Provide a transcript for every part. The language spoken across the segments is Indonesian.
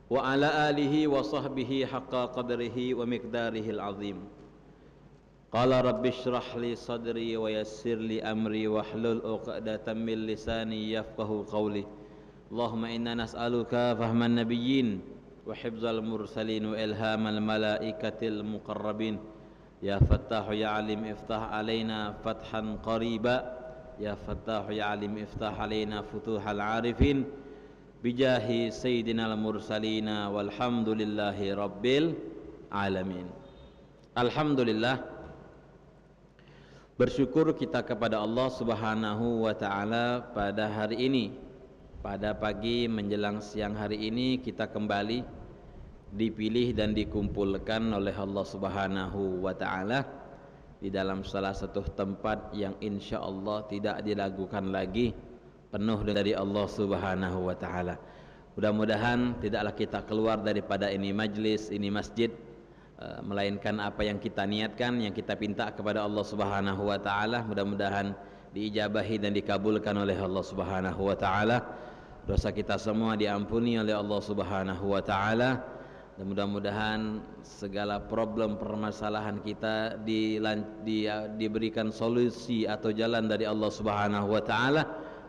wa ala alihi wa sahbihi haqqa qadrihi wa miqdarihil azim. Qala rabbi shrah li sadri wa yassir li amri wahlul 'uqdatam min lisani yafqahu qawli. Allahumma inna nas'aluka fahman nabiyyin wa hifzal mursalin wa ilhamal malaikatil muqarrabin. Ya Fattahu ya Alim iftah alaina fathan qariba. Ya Fattahu ya Alim iftah alaina futuhal arifin bijahi sayyidina al-mursalina walhamdulillahi rabbil alamin. Alhamdulillah, bersyukur kita kepada Allah Subhanahu wa ta'ala pada hari ini, pada pagi menjelang siang hari ini kita kembali dipilih dan dikumpulkan oleh Allah Subhanahu wa ta'ala di dalam salah satu tempat yang insya Allah tidak diragukan lagi penuh dari Allah Subhanahu wa ta'ala. Mudah-mudahan tidaklah kita keluar daripada ini majlis, ini masjid, melainkan apa yang kita niatkan, yang kita pinta kepada Allah Subhanahu wa ta'ala, mudah-mudahan diijabahi dan dikabulkan oleh Allah Subhanahu wa ta'ala. Dosa kita semua diampuni oleh Allah Subhanahu wa ta'ala, dan mudah-mudahan segala problem permasalahan kita diberikan solusi atau jalan dari Allah Subhanahu wa ta'ala.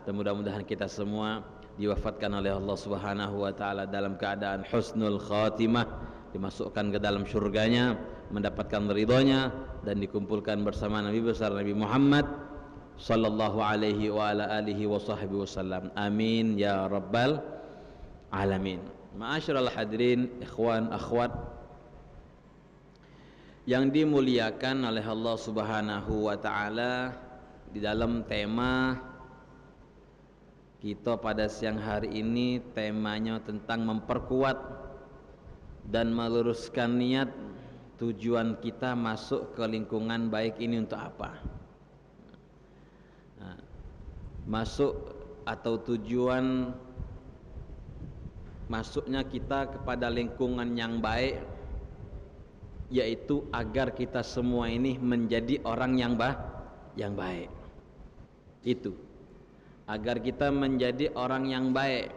Dan mudah-mudahan kita semua diwafatkan oleh Allah Subhanahu wa ta'ala dalam keadaan husnul khatimah, dimasukkan ke dalam syurganya, mendapatkan ridhonya, dan dikumpulkan bersama Nabi besar Nabi Muhammad sallallahu alaihi wa ala alihi wa sahbihi wasallam. Amin ya rabbal alamin. Ma'asyiral hadirin, ikhwan akhwat yang dimuliakan oleh Allah Subhanahu wa ta'ala, di dalam tema kita pada siang hari ini, temanya tentang memperkuat dan meluruskan niat. Tujuan kita masuk ke lingkungan baik ini untuk apa? Masuk atau tujuan masuknya kita kepada lingkungan yang baik, yaitu agar kita semua ini menjadi orang yang baik. Itu agar kita menjadi orang yang baik.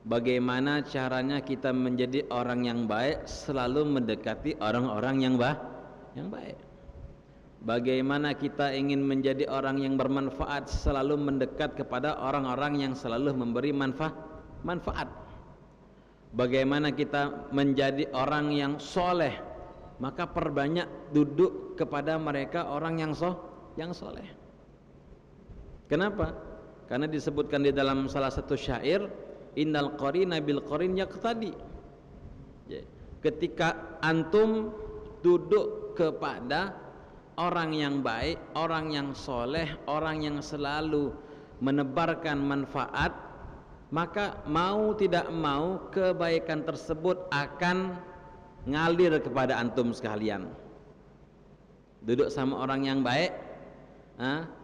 Bagaimana caranya kita menjadi orang yang baik? Selalu mendekati orang-orang yang baik. Bagaimana kita ingin menjadi orang yang bermanfaat? Selalu mendekat kepada orang-orang yang selalu memberi manfaat. Bagaimana kita menjadi orang yang soleh? Maka perbanyak duduk kepada mereka orang yang soleh. Kenapa? Karena disebutkan di dalam salah satu syair, innal qarina bil qarin yaqtadi. Ketika antum duduk kepada orang yang baik, orang yang soleh, orang yang selalu menebarkan manfaat, maka mau tidak mau kebaikan tersebut akan ngalir kepada antum sekalian. Duduk sama orang yang baik,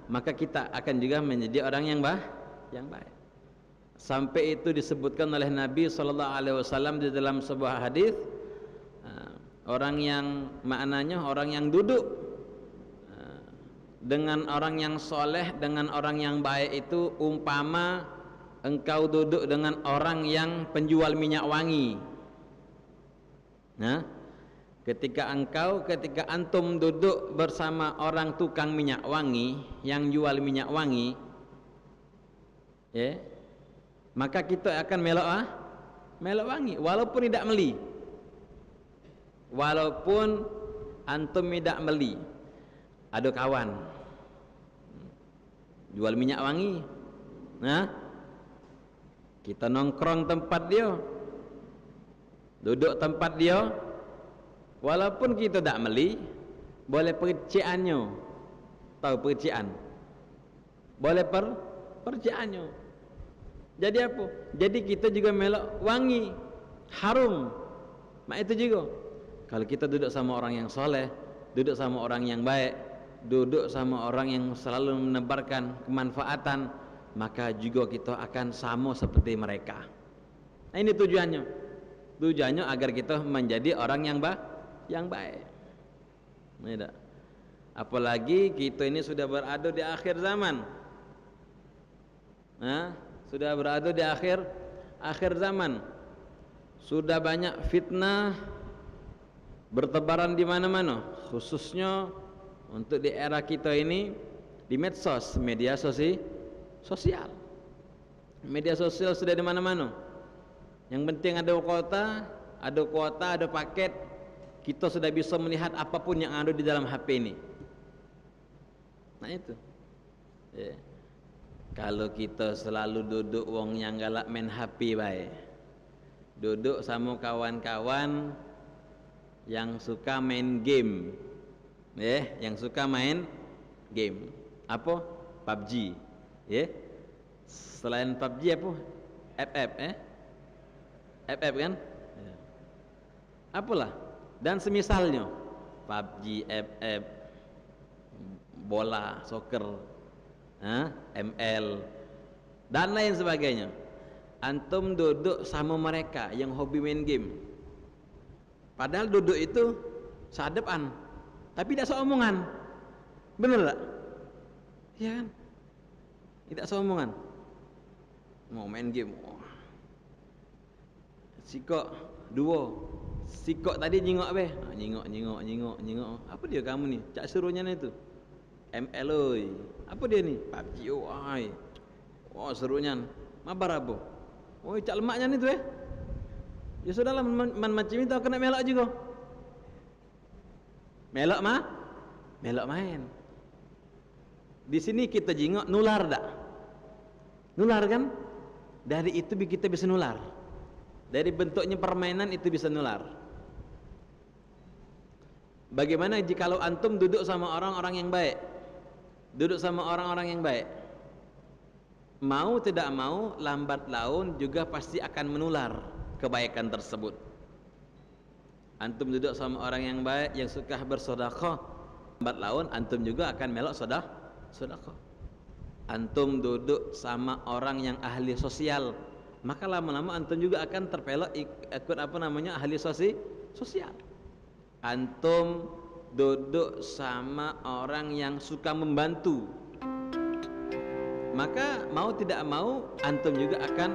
maka kita akan juga menjadi orang yang baik. Sampai itu disebutkan oleh Nabi SAW di dalam sebuah hadis, orang yang maknanya orang yang duduk dengan orang yang soleh, dengan orang yang baik itu umpama engkau duduk dengan orang yang penjual minyak wangi. Ketika antum duduk bersama orang tukang minyak wangi yang jual minyak wangi, maka kita akan melok wangi walaupun tidak beli. Walaupun antum tidak beli, ada kawan jual minyak wangi, kita nongkrong tempat dia, duduk tempat dia, walaupun kita tak beli, boleh percikannya. Tahu percikan? Boleh percikannya. Jadi apa? Jadi kita juga melok wangi, harum. Mak itu juga. Kalau kita duduk sama orang yang soleh, duduk sama orang yang baik, duduk sama orang yang selalu menebarkan kemanfaatan, maka juga kita akan sama seperti mereka. Nah, ini tujuannya. Tujuannya agar kita menjadi orang yang baik. Tidak. Apalagi kita ini sudah berada di akhir zaman. Sudah berada di akhir zaman. Sudah banyak fitnah bertebaran di mana-mana, khususnya untuk di era kita ini di medsos, media sosial. Media sosial sudah di mana-mana. Yang penting ada kuota, ada paket, kita sudah bisa melihat apapun yang ada di dalam HP ini. Nah itu. Ya. Kalau kita selalu duduk wong yang galak main HP baik, duduk sama kawan-kawan yang suka main game, yang suka main game, apa? PUBG, Selain PUBG apa? FF kan? Apalah? Dan semisalnya, PUBG, FF, bola, soccer, ML, dan lain sebagainya. Antum duduk sama mereka yang hobi main game. Padahal duduk itu sadepan, tapi tidak seomongan. Bener tak? Iya kan? Tidak seomongan. Mau main game. Sikok dua. Sikok tadi nyingok be. Nyingok. Apa dia kamu nih? Cak suruhnya itu. ML oi. Apa dia nih? PUBG oi. Oh serunya. Mabar apa? Oh cak lemaknya nih tuh Ya sudahlah macam itu kena melok juga. Melok main. Di sini kita jingok nular tak? Nular kan? Dari itu kita bisa nular. Dari bentuknya permainan itu bisa nular. Bagaimana jikalau antum duduk sama orang-orang yang baik? Duduk sama orang-orang yang baik. Mau tidak mau, lambat laun juga pasti akan menular kebaikan tersebut. Antum duduk sama orang yang baik, yang suka bersedekah, lambat laun antum juga akan melok sedekah. Antum duduk sama orang yang ahli sosial, maka lama-lama antum juga akan terpelok ikut ahli sosial. Antum duduk sama orang yang suka membantu, maka mau tidak mau antum juga akan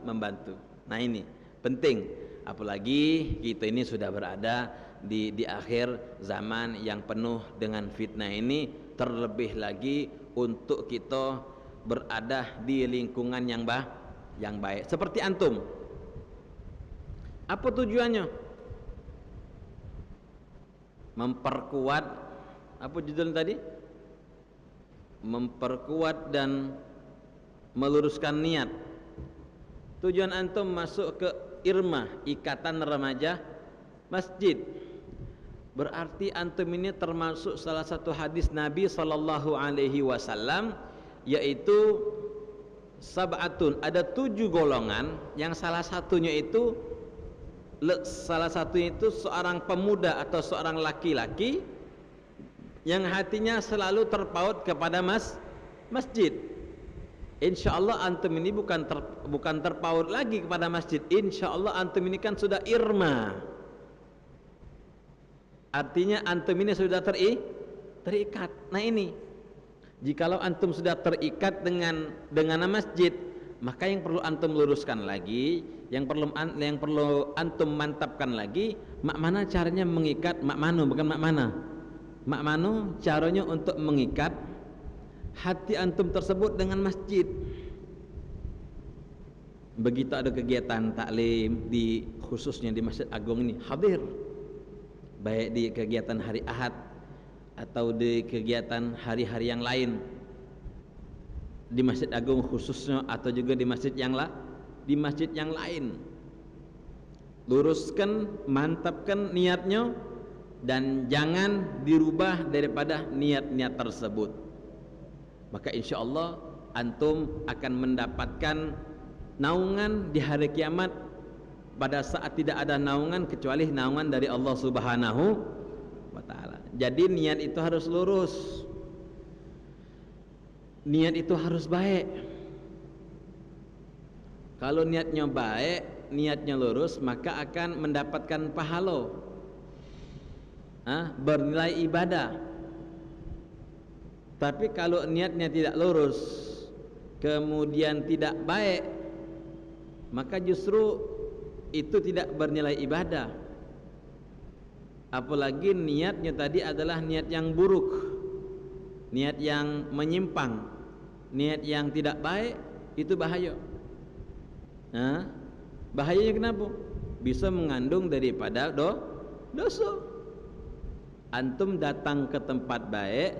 membantu. Nah ini penting, apalagi kita ini sudah berada di akhir zaman yang penuh dengan fitnah ini, terlebih lagi untuk kita berada di lingkungan yang baik seperti antum. Apa tujuannya? Memperkuat, apa judul tadi? Memperkuat dan meluruskan niat. Tujuan antum masuk ke IRMA, Ikatan Remaja Masjid. Berarti antum ini termasuk salah satu hadis Nabi SAW, yaitu sab'atun, ada 7 golongan yang salah satunya itu seorang pemuda atau seorang laki-laki yang hatinya selalu terpaut kepada masjid. Insyaallah antum ini bukan terpaut lagi kepada masjid. Insyaallah antum ini kan sudah irma. Artinya antum ini sudah terikat. Nah ini, jikalau antum sudah terikat dengan masjid, maka yang perlu antum luruskan lagi, yang perlu antum mantapkan lagi, mak mana caranya mengikat, mak mano caranya untuk mengikat hati antum tersebut dengan masjid. Begitu ada kegiatan taklim khususnya di Masjid Agung ini, hadir, baik di kegiatan hari Ahad atau di kegiatan hari-hari yang lain di Masjid Agung khususnya, atau juga di masjid yang lain, luruskan, mantapkan niatnya, dan jangan dirubah daripada niat-niat tersebut. Maka insyaallah antum akan mendapatkan naungan di hari kiamat pada saat tidak ada naungan kecuali naungan dari Allah Subhanahu wa ta'ala. Jadi niat itu harus lurus, niat itu harus baik. Kalau niatnya baik, niatnya lurus, maka akan mendapatkan pahala, bernilai ibadah. Tapi kalau niatnya tidak lurus, kemudian tidak baik, maka justru itu tidak bernilai ibadah. Apalagi niatnya tadi adalah niat yang buruk, niat yang menyimpang, niat yang tidak baik, itu bahaya. Nah, bahayanya kenapa? Bisa mengandung daripada dosa. Antum datang ke tempat baik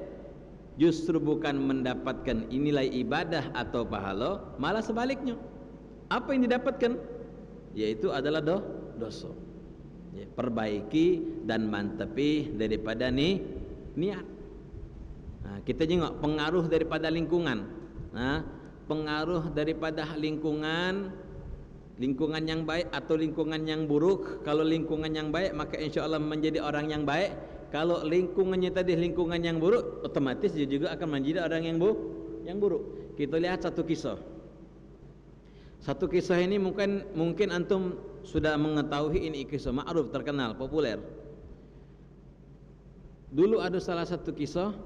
justru bukan mendapatkan nilai ibadah atau pahala, malah sebaliknya. Apa yang didapatkan? Yaitu adalah dosa. Ya, perbaiki dan mantepi daripada niat. Nah, kita tengok pengaruh daripada lingkungan. Nah, pengaruh daripada lingkungan yang baik atau lingkungan yang buruk. Kalau lingkungan yang baik, maka insya Allah menjadi orang yang baik. Kalau lingkungannya tadi lingkungan yang buruk, otomatis dia juga akan menjadi orang yang buruk. Kita lihat satu kisah. Satu kisah ini mungkin antum sudah mengetahui, ini kisah ma'ruf, terkenal, populer. Dulu ada salah satu kisah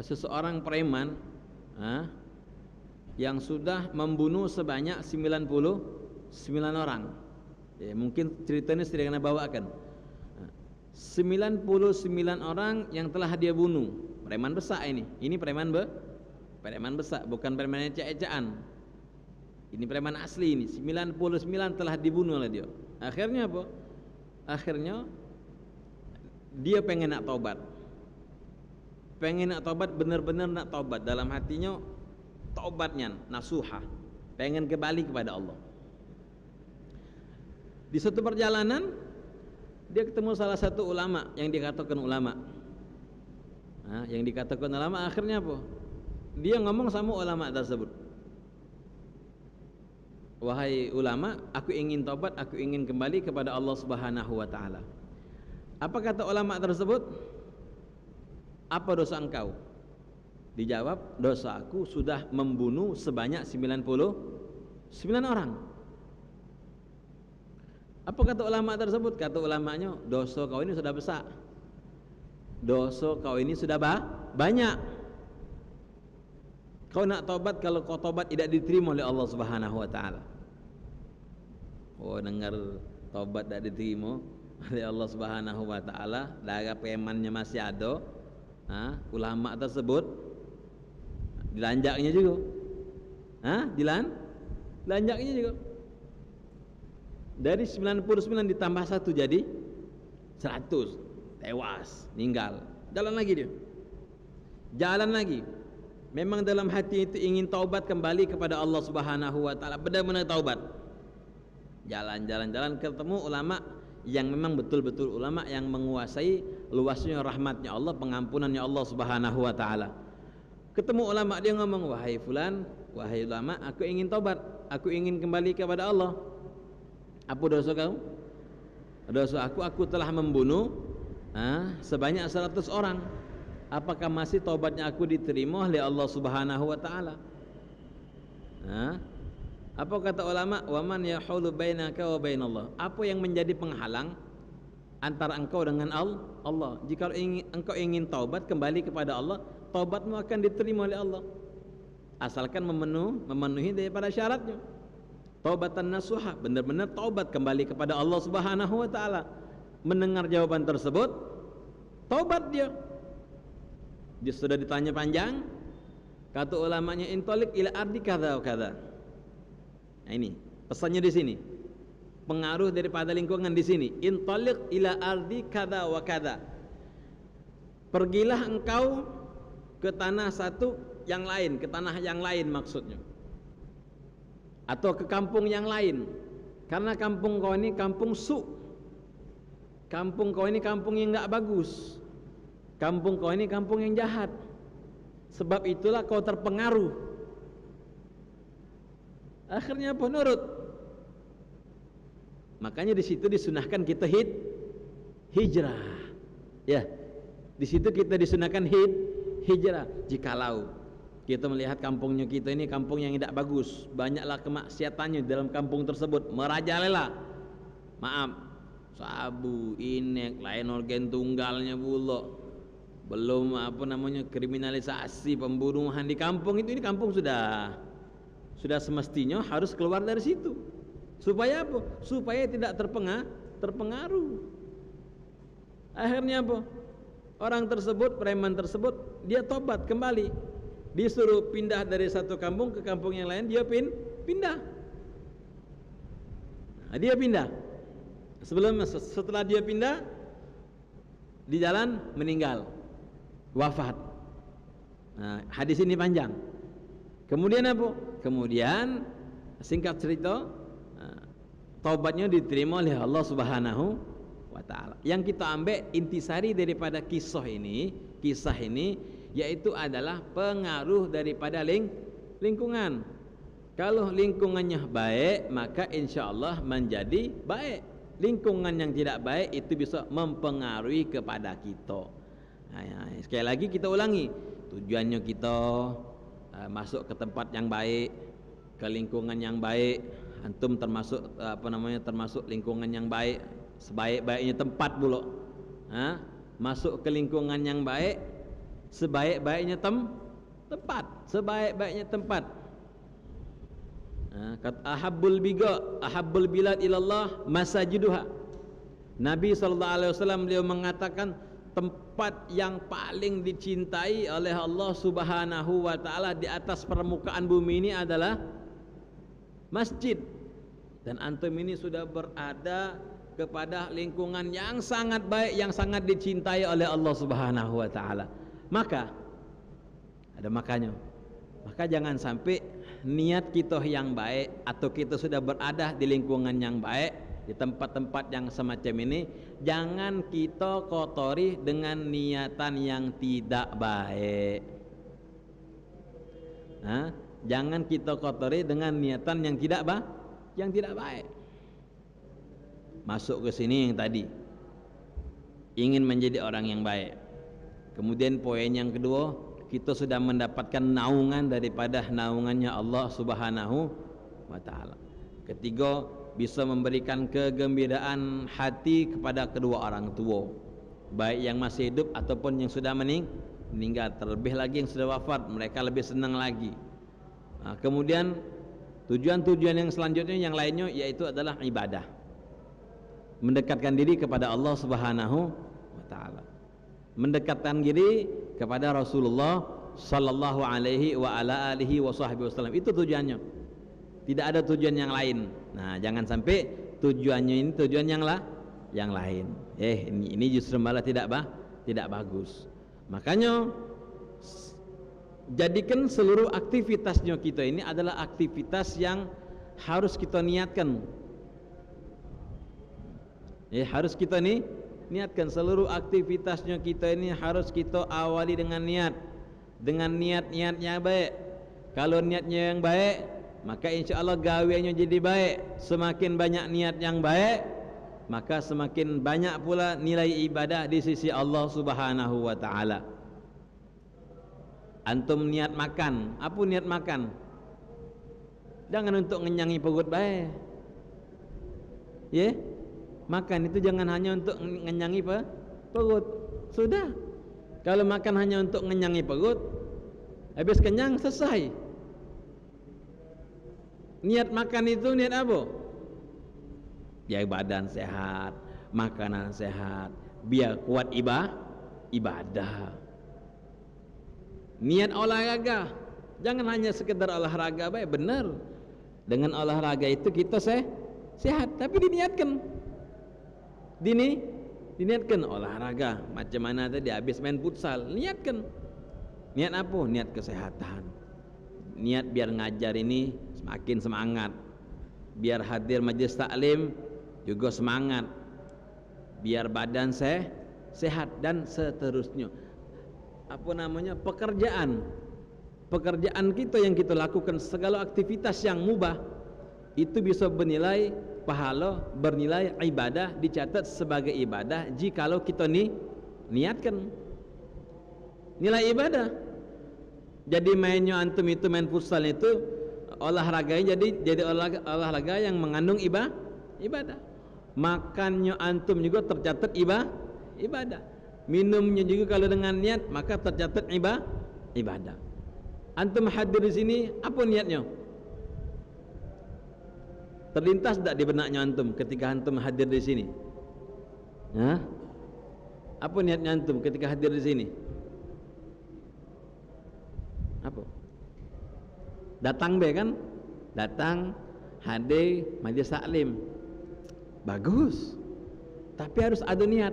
seseorang preman yang sudah membunuh sebanyak 99 orang. Ya, mungkin ceritanya sering anda bawakan. 99 orang yang telah dia bunuh. Preman besar ini. Ini preman besar, bukan preman ecak-ecakan. Ini preman asli ini. 99 telah dibunuh oleh dia. Akhirnya apa? Akhirnya dia pengen nak taubat. Pengen nak taubat, benar-benar nak taubat. Dalam hatinya taubatnya nasuha, pengen kembali kepada Allah. Di suatu perjalanan dia ketemu salah satu ulama yang dikatakan ulama. Yang dikatakan ulama, akhirnya apa? Dia ngomong sama ulama tersebut, wahai ulama, aku ingin taubat, aku ingin kembali kepada Allah Subhanahu wa taala. Apa kata ulama tersebut? Apa dosa engkau? Dijawab, dosa aku sudah membunuh sebanyak 99 orang. Apa kata ulama tersebut? Kata ulamanya, dosa kau ini sudah besar. Dosa kau ini sudah banyak. Kau nak taubat, kalau kau taubat tidak diterima oleh Allah Subhanahu wa taala. Oh, dengar taubat tidak diterima oleh Allah Subhanahu wa taala, darah premannya masih ada. Ulama tersebut dilanjaknya juga. Dilanjaknya juga. Dari 99 ditambah 1 jadi 100. Tewas, meninggal. Jalan lagi dia. Jalan lagi. Memang dalam hati itu ingin taubat kembali kepada Allah Subhanahu wa taala, benar-benar taubat. Jalan ketemu ulama yang memang betul-betul ulama yang menguasai luasnya rahmatnya Allah, pengampunannya Allah Subhanahu wa taala. Ketemu ulama, dia ngomong, wahai fulan, wahai ulama, aku ingin taubat, aku ingin kembali kepada Allah. Apa dosa kau? Dosa aku telah membunuh sebanyak 100 orang. Apakah masih taubatnya aku diterima oleh Allah Subhanahu wa taala? Apa kata ulama? Wa man yahulu bainaka wa bainallah. Apa yang menjadi penghalang antara engkau dengan Allah? Jika engkau ingin taubat kembali kepada Allah, taubatmu akan diterima oleh Allah. Asalkan memenuhi daripada syaratnya. Taubatan nasuha, benar-benar taubat kembali kepada Allah Subhanahu wa taala. Mendengar jawaban tersebut, taubat dia. Dia sudah ditanya panjang, kata ulamanya, intalik ila ardi kadza wa kadza. Nah, ini pesannya di sini. Pengaruh daripada lingkungan di sini. Intalik ila ardi kadza wa kadza. Pergilah engkau ke tanah satu yang lain, ke tanah yang lain maksudnya. Atau ke kampung yang lain. Karena kampung kau ini kampung kampung kau ini kampung yang enggak bagus. Kampung kau ini kampung yang jahat. Sebab itulah kau terpengaruh. Akhirnya apa? Nurut. Makanya di situ disunahkan kita hijrah. Ya. Di situ kita disunahkan hijrah. Jikalau kita melihat kampungnya kita ini kampung yang tidak bagus, banyaklah kemaksiatannya dalam kampung tersebut, merajalela. Maaf, sabu, inek, lain organ tunggalnya bulok, belum kriminalisasi, pembunuhan di kampung itu. Ini kampung sudah semestinya harus keluar dari situ. Supaya apa? Supaya tidak terpengaruh. Akhirnya apa? Orang tersebut, preman tersebut, dia tobat kembali. Disuruh pindah dari satu kampung ke kampung yang lain, dia pindah. Nah, dia pindah. Setelah dia pindah, di jalan meninggal, wafat. Nah, hadis ini panjang. Kemudian apa? Kemudian singkat cerita, taubatnya diterima oleh Allah Subhanahu wa taala. Yang kita ambil intisari daripada kisah ini yaitu adalah pengaruh daripada lingkungan. Kalau lingkungannya baik, maka insyaallah menjadi baik. Lingkungan yang tidak baik itu bisa mempengaruhi kepada kita. Sekali lagi kita ulangi, tujuannya kita masuk ke tempat yang baik, ke lingkungan yang baik. Antum termasuk termasuk lingkungan yang baik, sebaik-baiknya tempat pula. Masuk ke lingkungan yang baik, sebaik-baiknya tempat, sebaik-baiknya tempat. Kata ahabbul bilad ilallah masajiduha. Nabi SAW beliau mengatakan tempat yang paling dicintai oleh Allah Subhanahu wa taala di atas permukaan bumi ini adalah masjid. Dan antum ini sudah berada kepada lingkungan yang sangat baik, yang sangat dicintai oleh Allah Subhanahu wa taala. Maka jangan sampai niat kita yang baik, atau kita sudah berada di lingkungan yang baik, di tempat-tempat yang semacam ini, jangan kita kotori dengan niatan yang tidak baik. Jangan kita kotori dengan niatan yang tidak baik. Masuk ke sini yang tadi, ingin menjadi orang yang baik. Kemudian poin yang kedua, kita sudah mendapatkan naungan daripada naungannya Allah Subhanahu wa taala. Ketiga, bisa memberikan kegembiraan hati kepada kedua orang tua, baik yang masih hidup ataupun yang sudah meninggal. Terlebih lagi yang sudah wafat, mereka lebih senang lagi. Kemudian tujuan-tujuan yang selanjutnya yang lainnya yaitu adalah ibadah, mendekatkan diri kepada Allah Subhanahu wa taala, mendekatkan diri kepada Rasulullah sallallahu alaihi wa ala alihi wasallam. Itu tujuannya. Tidak ada tujuan yang lain. Nah, jangan sampai tujuannya ini tujuan yang lain. Ini justru malah tidak bagus. Makanya jadikan seluruh aktivitasnya kita ini adalah aktivitas yang harus kita niatkan. Harus kita niatkan seluruh aktivitasnya kita ini harus kita awali dengan niatnya baik. Kalau niatnya yang baik, maka insyaallah gaweannya jadi baik. Semakin banyak niat yang baik, maka semakin banyak pula nilai ibadah di sisi Allah Subhanahu wa taala. Antum niat makan, apa niat makan? Jangan untuk ngenyangi perut baik. Makan itu jangan hanya untuk ngenyangi perut. Sudah. Kalau makan hanya untuk ngenyangi perut, habis kenyang selesai. Niat makan itu niat apa? Biar badan sehat, makanan sehat, biar kuat ibadah. Niat olahraga, jangan hanya sekedar olahraga baik, benar. Dengan olahraga itu kita sehat, tapi diniatkan olahraga. Macam mana tadi habis main futsal, niatkan. Niat apa? Niat kesehatan. Niat biar ngajar ini semakin semangat, biar hadir majelis taklim juga semangat, biar badan sehat dan seterusnya. Pekerjaan kita yang kita lakukan, segala aktivitas yang mubah itu bisa bernilai pahala, bernilai ibadah, dicatat sebagai ibadah jikalau kita niatkan nilai ibadah. Jadi mainnya antum itu main futsal itu olahraganya jadi olahraga yang mengandung ibadah. Makannya antum juga tercatat ibadah. Minumnya juga kalau dengan niat maka tercatat ibadah. Antum hadir di sini, apa niatnya? Terlintas tak di benaknya antum ketika antum hadir di sini? Hah? Apa niatnya antum ketika hadir di sini? Apa? Datang be kan? Datang hadir majlis taklim. Bagus. Tapi harus ada niat.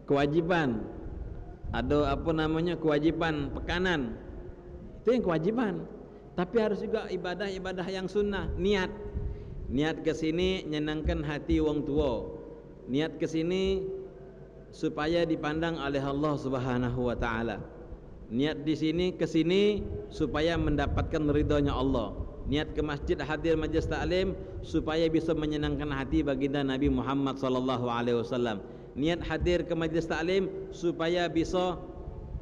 Kewajiban. Ada apa namanya? Kewajiban pekanan. Itu yang kewajiban. Tapi harus juga ibadah-ibadah yang sunnah. Niat ke sini nyenangkan hati wong tua. Niat ke sini supaya dipandang oleh Allah Subhanahu wa taala. Niat di sini ke sini supaya mendapatkan ridhonya Allah. Niat ke masjid hadir majlis taklim supaya bisa menyenangkan hati baginda Nabi Muhammad sallallahu alaihi wasallam. Niat hadir ke majlis taklim supaya bisa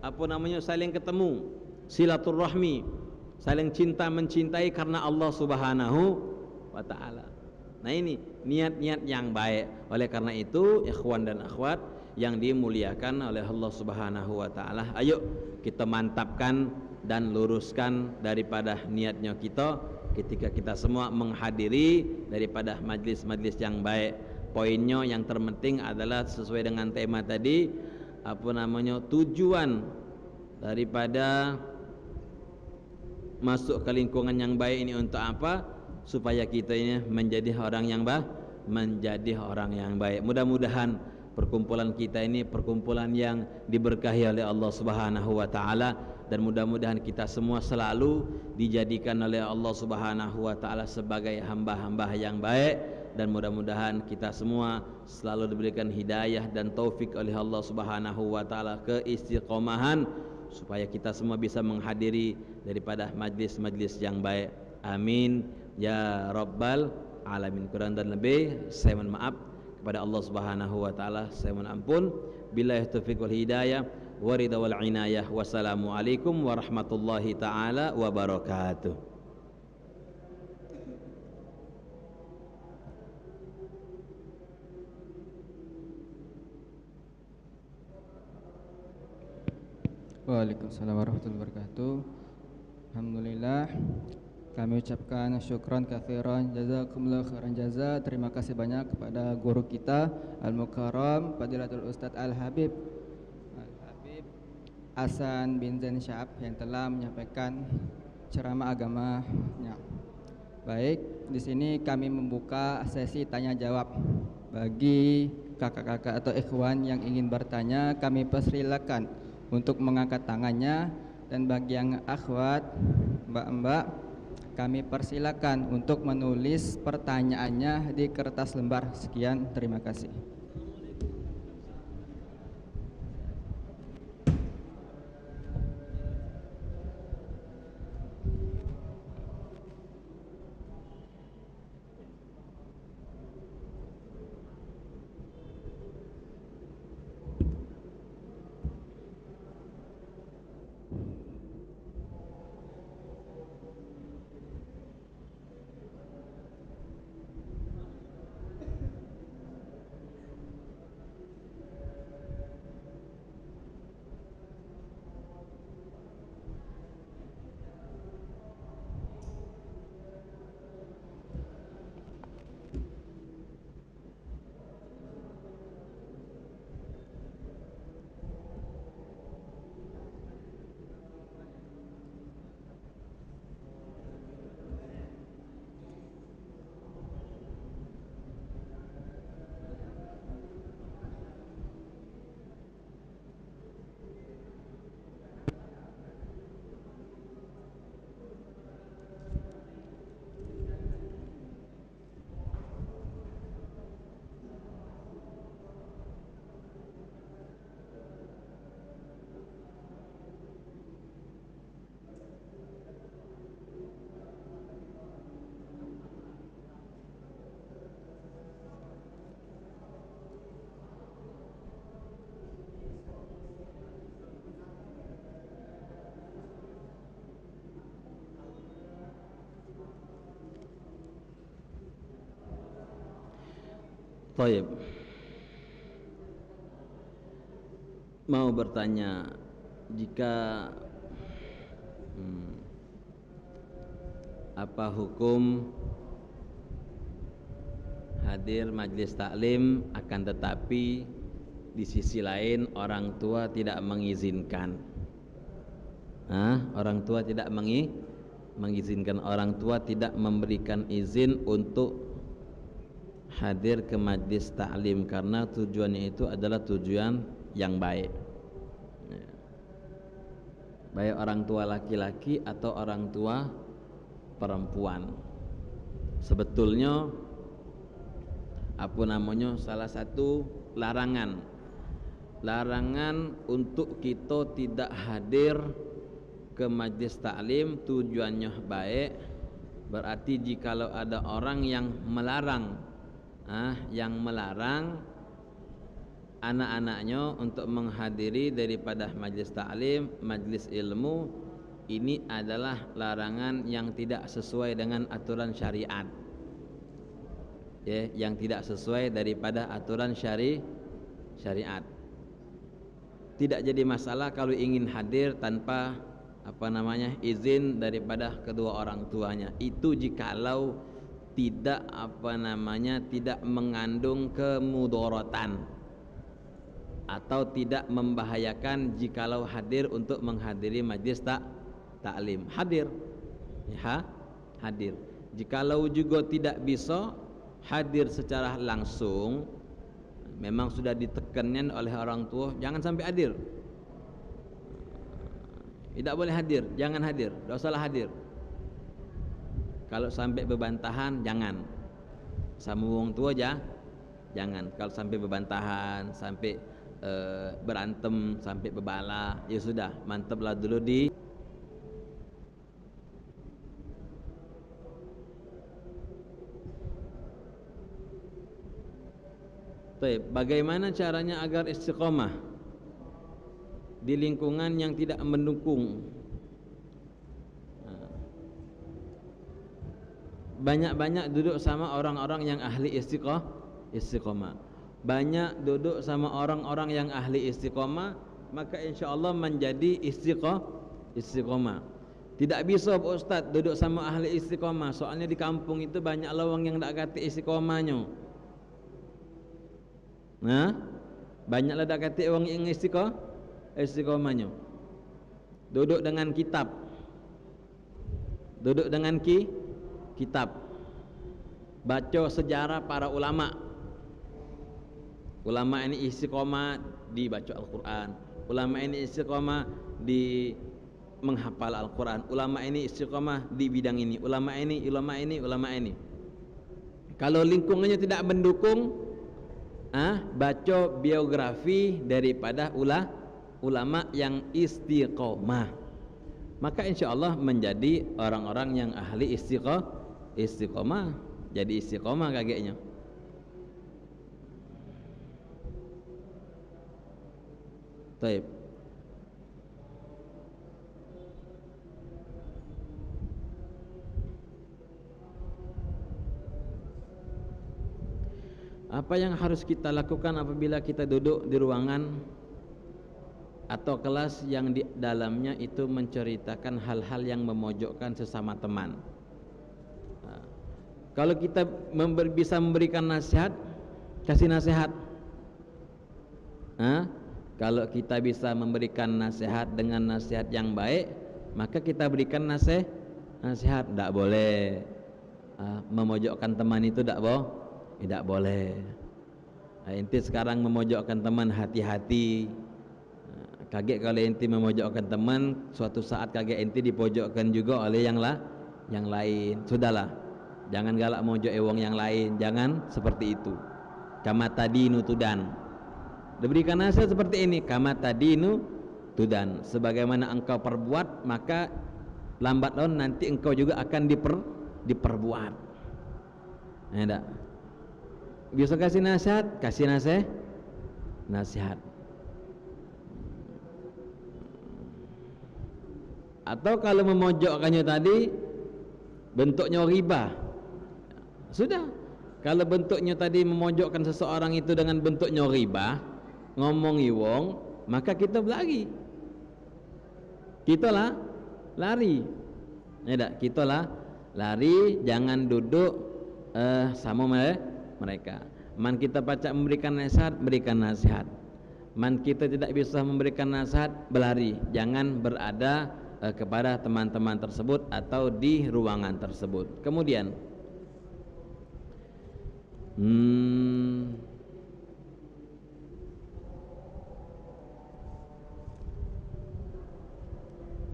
apa namanya saling ketemu, silaturahmi, saling cinta mencintai karena Allah Subhanahu wa taala. Nah ini niat-niat yang baik. Oleh karena itu ikhwan dan akhwat yang dimuliakan oleh Allah Subhanahu wa taala, ayo kita mantapkan dan luruskan daripada niatnya kita ketika kita semua menghadiri daripada majlis-majlis yang baik. Poinnya yang terpenting adalah sesuai dengan tema tadi, apa namanya, tujuan daripada masuk ke lingkungan yang baik ini untuk apa? Supaya kita ini menjadi orang yang baik. Mudah-mudahan perkumpulan kita ini perkumpulan yang diberkahi oleh Allah Subhanahu wa taala, dan mudah-mudahan kita semua selalu dijadikan oleh Allah Subhanahu wa taala sebagai hamba-hamba yang baik, dan mudah-mudahan kita semua selalu diberikan hidayah dan taufik oleh Allah Subhanahu wa taala keistiqomahan supaya kita semua bisa menghadiri daripada majlis-majlis yang baik. Amin ya rabbal alamin. Kurang dan lebih saya mohon maaf kepada Allah Subhanahu wa taala, saya mohon ampun. Billahi taufiq wal hidayah wa ridha wal inayah. Wassalamu alaikum warahmatullahi taala wabarakatuh. Waalaikumsalam warahmatullahi wabarakatuh. Alhamdulillah, kami ucapkan syukran katsiran, jazakumullah khairan jaza. Terima kasih banyak kepada guru kita Al-Mukarram Fadilatul Ustadz Al-Habib Hasan bin Zain Syahab yang telah menyampaikan ceramah agamanya. Baik, di sini kami membuka sesi tanya jawab. Bagi kakak-kakak atau ikhwan yang ingin bertanya, kami persilakan untuk mengangkat tangannya, dan bagi yang akhwat, mbak-mbak, kami persilakan untuk menulis pertanyaannya di kertas lembar. Sekian, terima kasih. Taib. Mau bertanya, jika apa hukum hadir majlis taklim, akan tetapi di sisi lain orang tua tidak mengizinkan. Orang tua tidak mengizinkan, orang tua tidak memberikan izin untuk hadir ke majlis taklim karena tujuannya itu adalah tujuan yang baik. Baik orang tua laki-laki atau orang tua perempuan. Sebetulnya salah satu larangan untuk kita tidak hadir ke majlis taklim tujuannya baik. Berarti jikalau ada orang yang melarang anak-anaknya untuk menghadiri daripada majlis taklim, majlis ilmu, ini adalah larangan yang tidak sesuai dengan aturan syariat. Yang tidak sesuai daripada aturan syariat. Tidak jadi masalah kalau ingin hadir tanpa izin daripada kedua orang tuanya. Itu jikalau tidak tidak mengandung kemudaratan atau tidak membahayakan jikalau hadir untuk menghadiri majlis taklim. Hadir. Jikalau juga tidak bisa hadir secara langsung, memang sudah ditekankan oleh orang tua, jangan sampai hadir. Tidak boleh hadir, jangan hadir, tidak usahlah hadir. Kalau sampai bebantahan, jangan. Sama wong tua aja, jangan. Kalau sampai bebantahan, sampai berantem, sampai bebala, ya sudah, mantaplah dulu di. Bagaimana caranya agar istiqomah di lingkungan yang tidak mendukung? Banyak-banyak duduk sama orang-orang yang ahli istiqomah. Banyak duduk sama orang-orang yang ahli istiqomah, maka insya-Allah menjadi istiqomah. Tidak bisa Pak Ustaz duduk sama ahli istiqomah, soalnya di kampung itu banyak lawang yang tak kati istiqomahnya. Banyaklah tak kati orang yang istiqomahnya. Duduk dengan kitab. Kitab, baca sejarah para ulama ini istiqomah dibaca Al-Quran, ulama ini istiqomah di menghafal Al-Quran, ulama ini istiqomah di bidang ini, ulama ini. Kalau lingkungannya tidak mendukung, baca biografi daripada ulama yang istiqomah, maka insya Allah menjadi orang-orang yang ahli istiqomah, jadi istiqomah kakeknya. Taib. Apa yang harus kita lakukan apabila kita duduk di ruangan atau kelas yang di dalamnya itu menceritakan hal-hal yang memojokkan sesama teman? Kalau kita bisa memberikan nasihat, kasih nasihat. Kalau kita bisa memberikan nasihat dengan nasihat yang baik, maka kita berikan nasihat. Tidak boleh memojokkan teman itu, tidak boleh. Inti sekarang memojokkan teman, hati-hati. Kaget kalau inti memojokkan teman, suatu saat kaget inti dipojokkan juga oleh yang lain. Sudahlah, jangan galak mojok wong yang lain, jangan seperti itu. Kama tadinu tudan. Diberikan nasihat seperti ini, kama tadinu tudan. Sebagaimana engkau perbuat, maka lambat laun nanti engkau juga akan diperbuat. Tidak. Bisa kasih nasihat, kasih nasihat. Atau kalau memojokkannya tadi bentuknya riba, sudah. Kalau bentuknya tadi memojokkan seseorang itu dengan bentuknya riba, ngomongi wong, maka kita lari. Kita lari. Kita lari, jangan duduk sama mereka. Man kita pacak memberikan nasihat, berikan nasihat. Man kita tidak bisa memberikan nasihat, berlari. Jangan berada kepada teman-teman tersebut atau di ruangan tersebut. Kemudian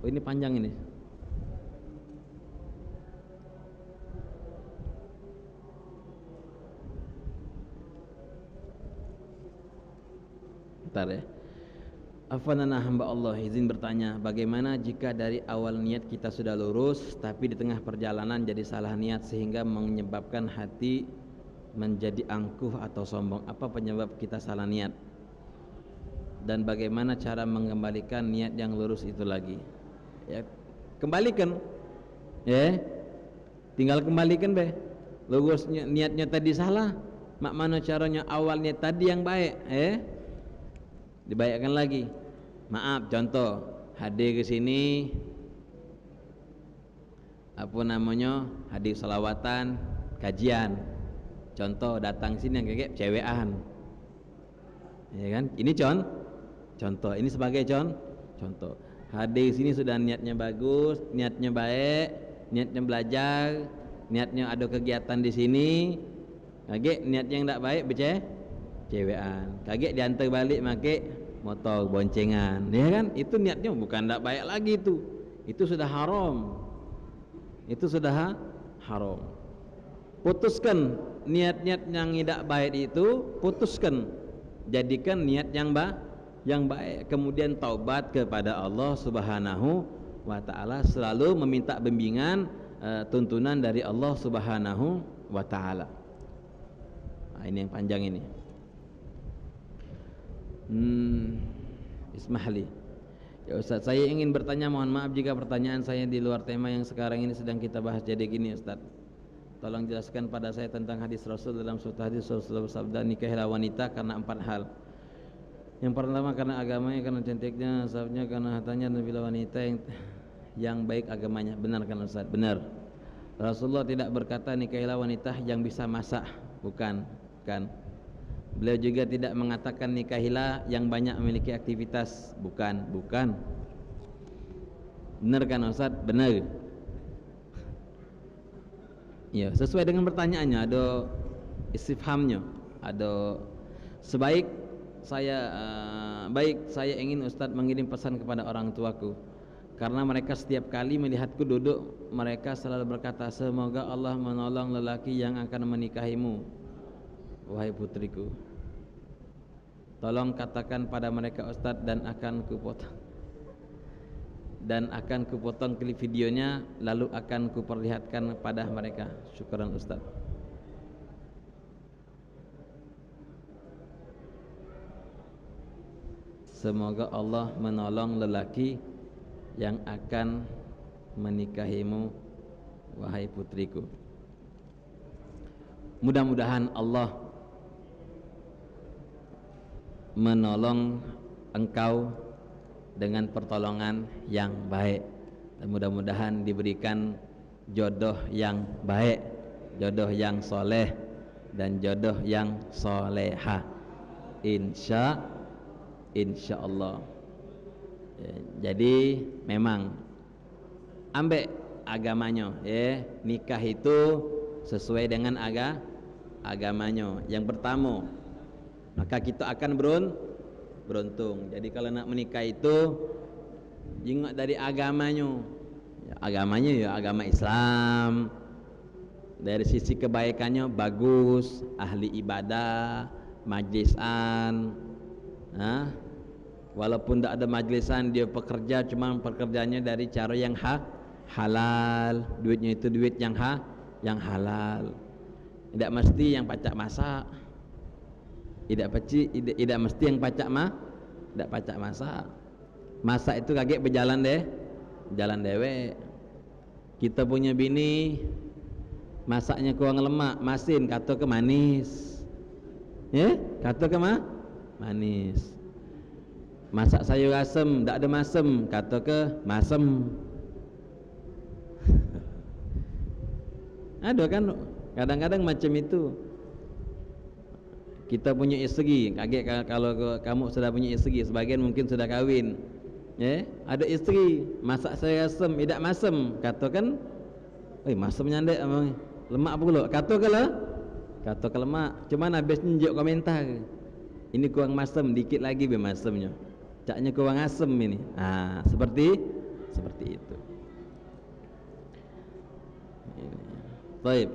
oh, ini panjang ini. Bentar ya. Afanana hamba Allah izin bertanya, bagaimana jika dari awal niat kita sudah lurus tapi di tengah perjalanan jadi salah niat sehingga menyebabkan hati menjadi angkuh atau sombong? Apa penyebab kita salah niat? Dan bagaimana cara mengembalikan niat yang lurus itu lagi? Ya, kembalikan. Ya. Tinggal kembalikan be. Lurusnya niatnya tadi salah. Mak mana caranya awalnya tadi yang baik, dibaikkan lagi. Maaf, contoh hadir ke sini apa namanya, hadir salawatan, kajian. Contoh datang sini yang kayak cewekan, ya kan? Ini contoh. Ini sebagai contoh. Hadir sini sudah niatnya bagus, niatnya baik, niatnya belajar, niatnya ada kegiatan di sini. Kaget niatnya yang tak baik cewekan. Kaget diantar balik make motor boncengan, ya kan? Itu niatnya bukan tak baik lagi itu sudah haram. Itu sudah haram. Putuskan niat-niat yang tidak baik itu, putuskan. Jadikan niat yang baik, kemudian taubat kepada Allah Subhanahu wa taala, selalu meminta bimbingan tuntunan dari Allah Subhanahu wa taala. Nah, ini yang panjang ini. Ismahli. Ya Ustaz, saya ingin bertanya, mohon maaf jika pertanyaan saya di luar tema yang sekarang ini sedang kita bahas. Jadi gini Ustaz, tolong jelaskan pada saya tentang hadis Rasul. Dalam suatu hadis Rasulullah bersabda, nikahilah wanita karena 4 hal. Yang pertama karena agamanya, karena cantiknya, sabnya, karena hartanya, dan bila wanita yang baik agamanya. Benar kan Ustaz? Benar. Rasulullah tidak berkata nikahilah wanita yang bisa masak, bukan. Beliau juga tidak mengatakan nikahilah yang banyak memiliki aktivitas, bukan. Benar kan Ustaz? Benar. Ya, sesuai dengan pertanyaannya, ada istifhamnya, ada sebaik saya ingin Ustaz mengirim pesan kepada orang tuaku, karena mereka setiap kali melihatku duduk, mereka selalu berkata, semoga Allah menolong lelaki yang akan menikahimu, wahai putriku. Tolong katakan pada mereka Ustaz, dan akan kupotong klip videonya, lalu akan kuperlihatkan pada mereka. Syukran Ustaz. Semoga Allah menolong lelaki yang akan menikahimu, wahai putriku. Mudah-mudahan Allah menolong engkau dengan pertolongan yang baik, dan mudah-mudahan diberikan jodoh yang baik, jodoh yang soleh, dan jodoh yang soleha, insya Allah. Jadi memang ambek agamanya, nikah itu sesuai dengan agamanya. Yang pertama, maka kita akan beruntung. Jadi kalau nak menikah itu ingat dari agamanya. Agamanya ya agama Islam. Dari sisi kebaikannya bagus, ahli ibadah, majlisan. Walaupun tidak ada majlisan, dia pekerja, cuma pekerjaannya dari cara yang halal. Duitnya itu duit yang halal. Tidak mesti yang pacak masak. Tidak mesti yang pacak masak. Masak itu kaget berjalan dewek. Kita punya bini masaknya kurang lemak, masin kata ke manis. Kata ke manis. Masak sayur asem, tak ada masem, kata ke masem. Ada kan kadang-kadang macam itu. kita punya isteri, kaget kalau kamu sudah punya isteri, sebagian mungkin sudah kahwin, ya, ada isteri, masak saya asam, tidak masam, katakan, masam nyandek, lemak pula, kata ke lemak, cuman habis nunjuk komentar, ini kurang masam, dikit lagi be masamnya, caknya kurang asam ini, seperti itu. Baik.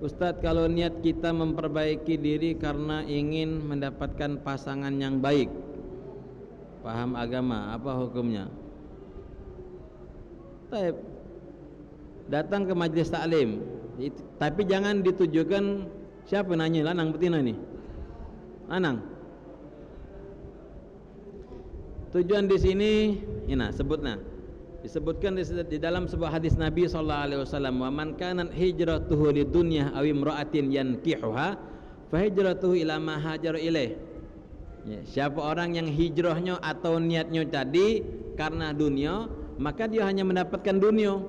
Ustadz, kalau niat kita memperbaiki diri karena ingin mendapatkan pasangan yang baik, paham agama, apa hukumnya? Baik. Datang ke majlis taklim, tapi jangan ditujukan siapa nanya, lanang betina ini, lanang. Tujuan di sini, disebutkan di dalam sebuah hadis Nabi SAW, wa man kanat hijratuhu lidunya aw imra'atin yankihuha fa hijratuhu ila ma hajara ilaih. Siapa orang yang hijrahnya atau niatnya tadi karena dunia, maka dia hanya mendapatkan dunia.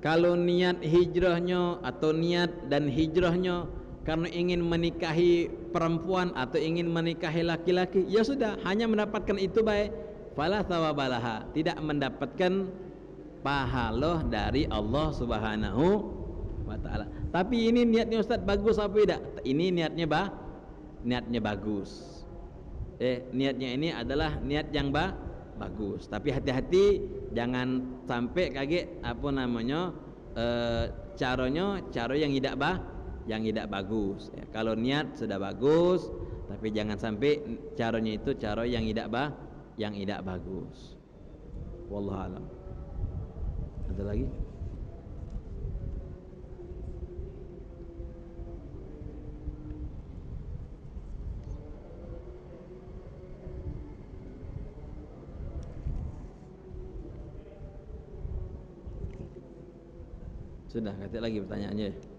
Kalau niat hijrahnya atau niat dan hijrahnya karena ingin menikahi perempuan atau ingin menikahi laki-laki, ya sudah, hanya mendapatkan itu baik. Fala thawabalaha, tidak mendapatkan pahala dari Allah Subhanahu wa taala. Tapi ini niatnya Ustaz bagus apa tidak? Ini niatnya bagus. Niatnya ini adalah niat yang bagus. Tapi hati-hati jangan sampai kaget cara yang tidak bagus. Kalau niat sudah bagus, tapi jangan sampai caranya itu cara yang tidak bagus. Wallahu alam. Ada lagi? Sudah, kata lagi pertanyaannya.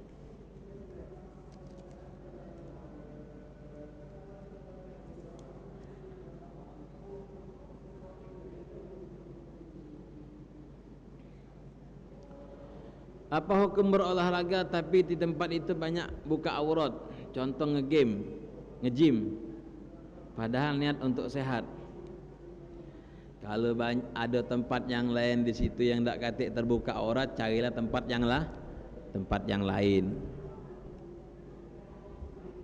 Apa hukum berolahraga tapi di tempat itu banyak buka aurat, contoh nge-gym, padahal niat untuk sehat? Kalau ada tempat yang lain di situ yang tak katik terbuka aurat, carilah tempat yang lain.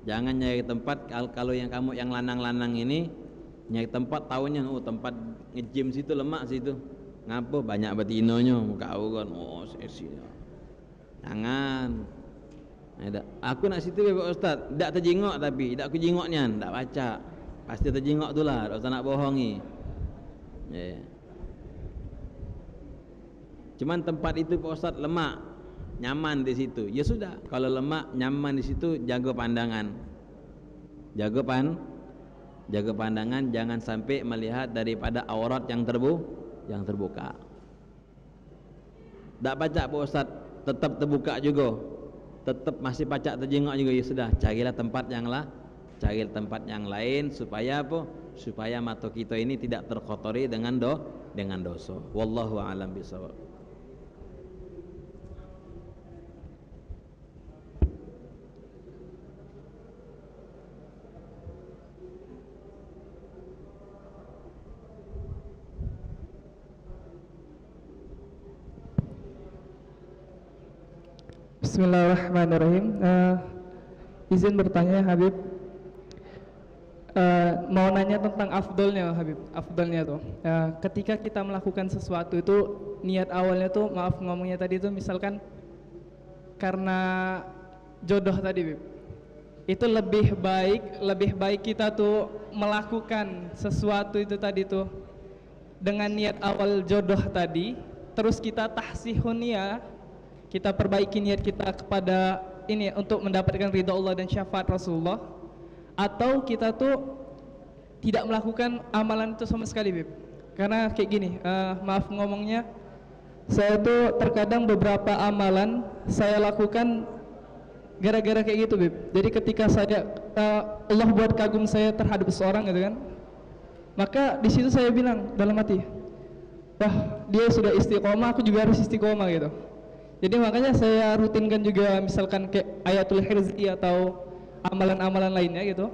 Jangan nyari tempat, kalau yang kamu yang lanang-lanang ini nyari tempat tahunya, tempat nge-gym situ lemak situ, ngapa banyak betinonya buka aurat, sesinya. Jangan. Aku nak situ Pak Ustaz, tak terjengok, tapi tak aku jengoknya, tak baca. Pasti terjengok tu lah, tak usah nak bohongi. Cuman tempat itu Pak Ustaz lemak, nyaman di situ. Ya sudah, kalau lemak nyaman di situ, jaga pandangan. Jaga pandangan, jangan sampai melihat daripada aurat yang terbuka. Tak baca Pak Ustaz, tetap terbuka juga, tetap masih pacak terjengok juga, ya sudah, carilah tempat yang lain supaya apa? Supaya mata kita ini tidak terkotori dengan dosa. Wallahu a'lam bishawab. Bismillahirrahmanirrahim. Izin bertanya Habib, mau nanya tentang afdolnya Habib. Afdolnya tuh, ketika kita melakukan sesuatu itu niat awalnya tuh, maaf ngomongnya tadi tuh, misalkan karena jodoh tadi Habib, itu lebih baik kita tuh melakukan sesuatu itu tadi tuh dengan niat awal jodoh tadi, terus kita tahsihun niat, kita perbaiki niat kita kepada ini untuk mendapatkan ridha Allah dan syafaat Rasulullah, atau kita tuh tidak melakukan amalan itu sama sekali Bib. Karena kayak gini, maaf ngomongnya, saya tuh terkadang beberapa amalan saya lakukan gara-gara kayak gitu Bib. Jadi ketika saya Allah buat kagum saya terhadap seseorang gitu kan, maka di situ saya bilang dalam hati, wah dia sudah istiqomah, aku juga harus istiqomah gitu. Jadi makanya saya rutinkan juga misalkan kayak ayatul hirzi atau amalan-amalan lainnya gitu.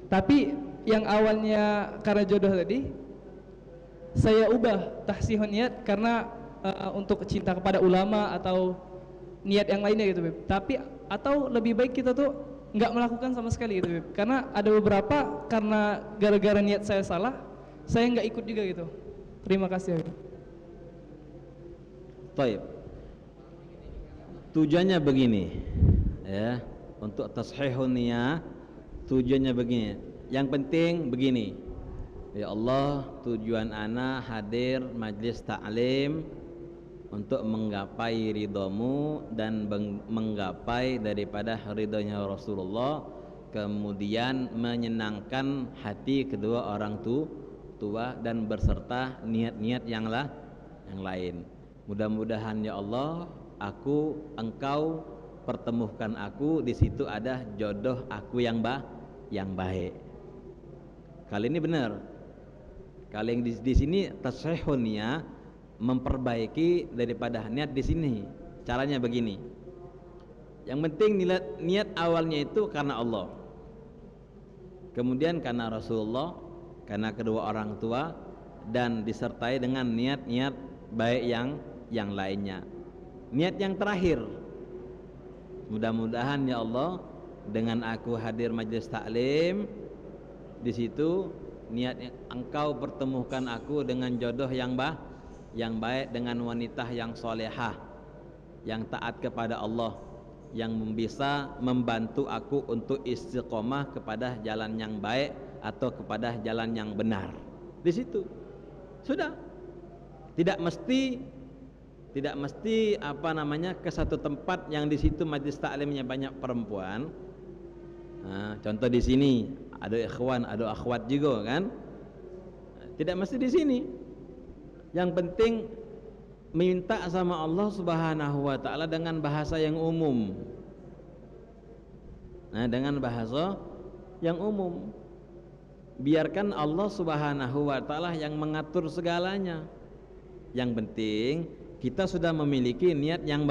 Tapi yang awalnya karena jodoh tadi, saya ubah tahsihun niat karena untuk cinta kepada ulama atau niat yang lainnya gitu, Beb. Tapi atau lebih baik kita tuh nggak melakukan sama sekali gitu, Beb. Karena ada beberapa karena gara-gara niat saya salah, saya nggak ikut juga gitu. Terima kasih, Beb. Baik. Tujuannya begini, ya, untuk tashihun niyah tujuannya begini. Yang penting begini, ya Allah, tujuan ana hadir majlis ta'lim untuk menggapai ridhamu dan menggapai daripada ridhonya Rasulullah, kemudian menyenangkan hati kedua orang tua dan berserta niat-niat yang lain. Mudah-mudahan ya Allah, engkau pertemukan aku, di situ ada jodoh aku yang baik. Kali ini benar. Kali yang di sini tashihun niyah, memperbaiki daripada niat di sini. Caranya begini. Yang penting niat awalnya itu karena Allah. Kemudian karena Rasulullah, karena kedua orang tua, dan disertai dengan niat-niat baik yang lainnya. Niat yang terakhir, mudah-mudahan ya Allah, dengan aku hadir majelis taklim, di situ niat engkau pertemukan aku dengan jodoh yang baik, dengan wanita yang solehah, yang taat kepada Allah, yang bisa membantu aku untuk istiqomah kepada jalan yang baik atau kepada jalan yang benar. Di situ sudah, tidak mesti ke satu tempat yang di situ majelis taklimnya banyak perempuan. Nah, contoh di sini ada ikhwan, ada akhwat juga kan. Tidak mesti di sini. Yang penting minta sama Allah Subhanahu wa taala dengan bahasa yang umum. Nah, dengan bahasa yang umum. Biarkan Allah Subhanahu wa taala yang mengatur segalanya. Yang penting kita sudah memiliki niat yang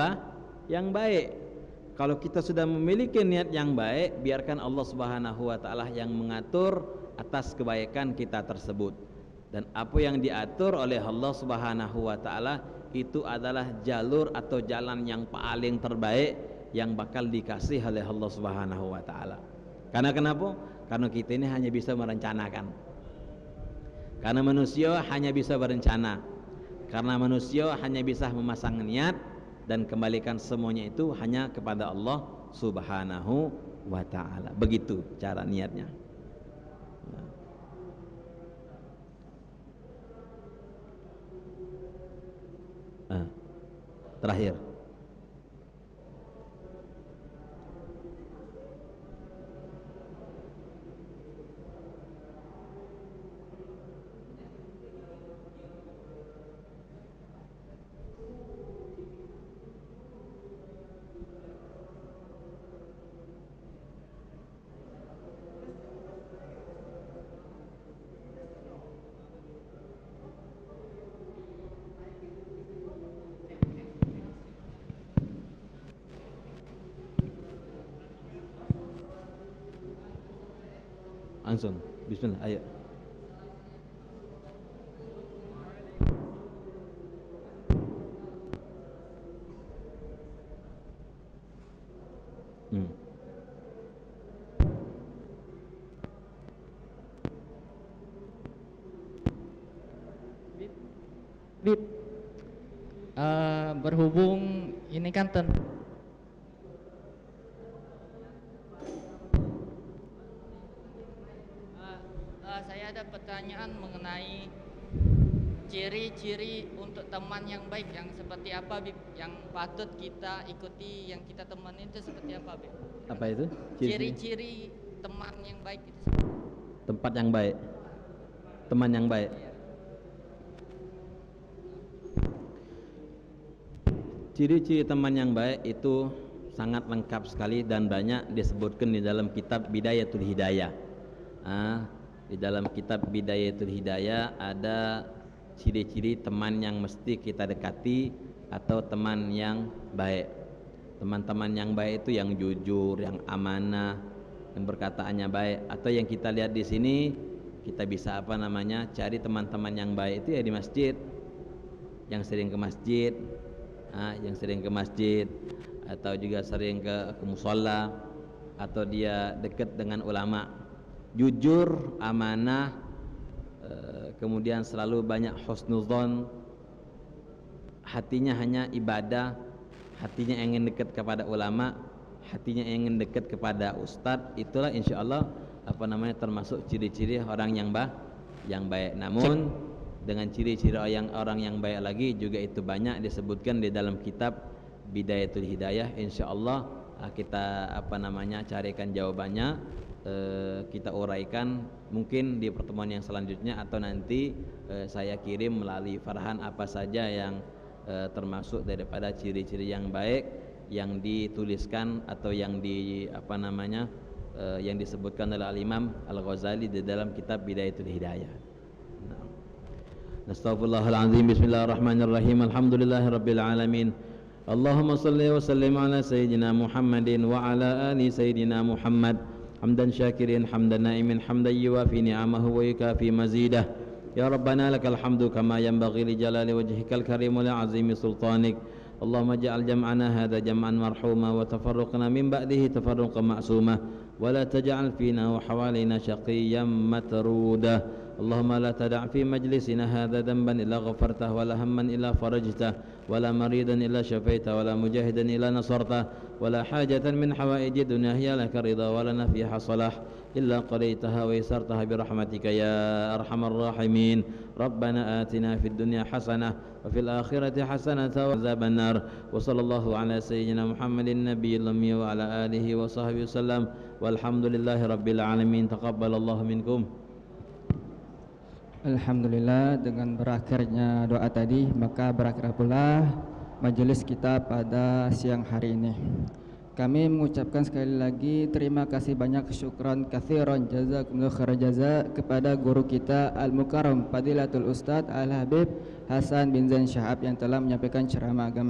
baik. Kalau kita sudah memiliki niat yang baik, biarkan Allah Subhanahu wa taala yang mengatur atas kebaikan kita tersebut. Dan apa yang diatur oleh Allah Subhanahu wa taala itu adalah jalur atau jalan yang paling terbaik yang bakal dikasih oleh Allah Subhanahu wa taala. Karena kenapa? Karena kita ini hanya bisa merencanakan. Karena manusia hanya bisa berencana. Karena manusia hanya bisa memasang niat, dan kembalikan semuanya itu hanya kepada Allah Subhanahu wa ta'ala. Begitu cara niatnya. Terakhir, langsung bismillah, ayo. Bib, berhubung ini kan saya ada pertanyaan mengenai ciri-ciri untuk teman yang baik, yang seperti apa, Bib? Yang patut kita ikuti, yang kita temani itu seperti apa, Bib? Apa itu? Ciri-ciri teman yang baik itu. Tempat yang baik, teman yang baik. Ciri-ciri teman yang baik itu sangat lengkap sekali dan banyak disebutkan di dalam kitab Bidayatul Hidayah. Di dalam kitab Bidayatul Hidayah ada ciri-ciri teman yang mesti kita dekati, atau teman yang baik. Teman-teman yang baik itu yang jujur, yang amanah, yang berkataannya baik. Atau yang kita lihat di sini, kita bisa cari teman-teman yang baik itu ya di masjid, yang sering ke masjid, atau juga sering ke musholla, atau dia dekat dengan ulama, jujur, amanah, kemudian selalu banyak husnuzon, hatinya hanya ibadah, hatinya ingin dekat kepada ulama, hatinya ingin dekat kepada ustadz. Itulah insyaallah termasuk ciri-ciri orang yang baik. Namun dengan ciri-ciri orang yang baik lagi juga itu banyak disebutkan di dalam kitab Bidayatul Hidayah. Insyaallah kita carikan jawabannya, kita uraikan mungkin di pertemuan yang selanjutnya, atau nanti saya kirim melalui Farhan apa saja yang termasuk daripada ciri-ciri yang baik yang dituliskan atau yang yang disebutkan oleh Al-Imam Al-Ghazali di dalam kitab Bidayatul Hidayah. Astaghfirullahaladzim. Bismillahirrahmanirrahim. Alhamdulillahirabbil alamin. Allahumma salli wa sallim ala sayyidina Muhammadin wa ala ali sayyidina Muhammad hamdan syakirin hamdan naimin hamdan yuwafi ni'amahu wa yukafi mazidah. Ya Rabbana lakal hamdu kama yanbaghi li jalali wajhikal karim wa li azimi sultanik. Allahumma ja'al jam'ana hadha jam'an marhuma wa tafarruqna min ba'dihi tafarruqan ma'suma wa la taj'al fina wa hawalina shaqiyyan matruda. Allahumma la tada' fi majlisina hadha dhanban illa ghafartah wa la hamman illa farajtah wa la maridan illa syafaitah wa la mujahidan illa nasartah wa la hajatan min hawaiji dunya hiya laka ridha wa lana fiha salah illa qadaitaha wa yasartaha bi rahmatika ya arhamar rahimin. Rabbana atina fid dunya hasanah wa fil akhirati hasanah wa azaban nar. Wa sallallahu ala sayyidina Muhammadin nabiyil ummi wa ala alihi wa sahbihi wasallam walhamdulillahi rabbil alamin. Taqabbalallahu minkum. Alhamdulillah, dengan berakhirnya doa tadi maka berakhir pula majelis kita pada siang hari ini. Kami mengucapkan sekali lagi terima kasih banyak, syukran katsiran, jazakumullahu khairan jaza kepada guru kita Al-Mukarram Fadilatul Ustadz Al-Habib Hasan bin Zain Syahab yang telah menyampaikan ceramah agama